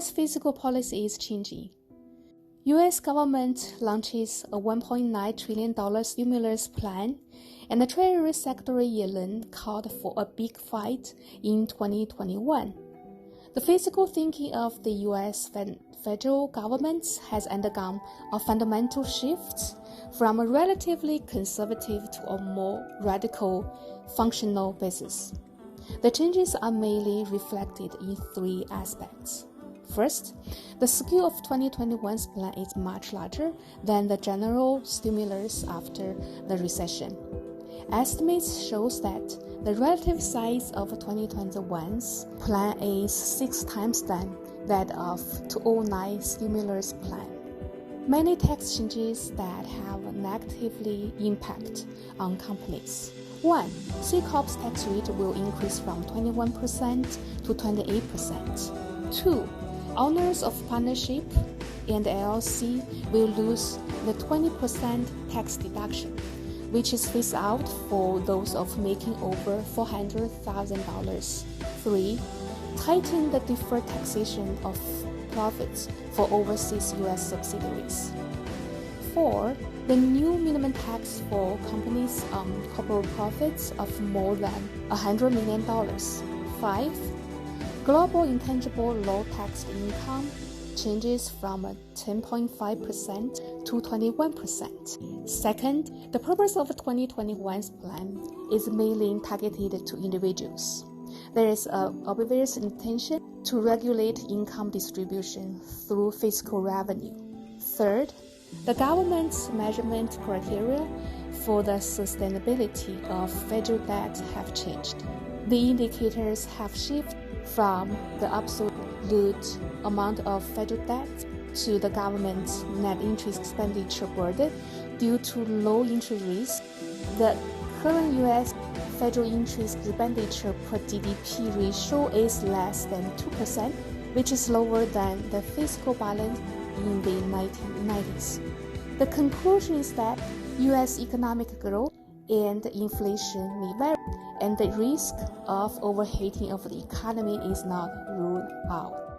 U.S. fiscal policy is changing. U.S. government launches a $1.9 trillion stimulus plan, and the Treasury Secretary Yellen called for a big fight in 2021. The fiscal thinking of the U.S. federal government has undergone a fundamental shift from a relatively conservative to a more radical functional basis. The changes are mainly reflected in three aspects. First, the scale of 2021's plan is much larger than the general stimulus after the recession. Estimates shows that the relative size of 2021's plan is 6 times than that of 2009 stimulus plan. Many tax changes that have a negatively impact on companies. 1. C-Corp's tax rate will increase from 21% to 28%. 2. Owners of partnership and LLC will lose the 20% tax deduction, which is phased out for those of making over $400,000. 3. Tighten the deferred taxation of profits for overseas U.S. subsidiaries. 4. The new minimum tax for companies on corporate profits of more than $100 million. 5. Global Intangible Low-Taxed Income changes from 10.5% to 21%. Second, the purpose of 2021's plan is mainly targeted to individuals. There is an obvious intention to regulate income distribution through fiscal revenue. Third, the government's measurement criteria for the sustainability of federal debt have changed. The indicators have shifted from the absolute amount of federal debt to the government's net interest expenditure burden due to low interest rates. The current U.S. federal interest expenditure per GDP ratio is less than 2%, which is lower than the fiscal balance in the 1990s. The conclusion is that U.S. economic growth and inflation may vary, and the risk of overheating of the economy is not ruled out.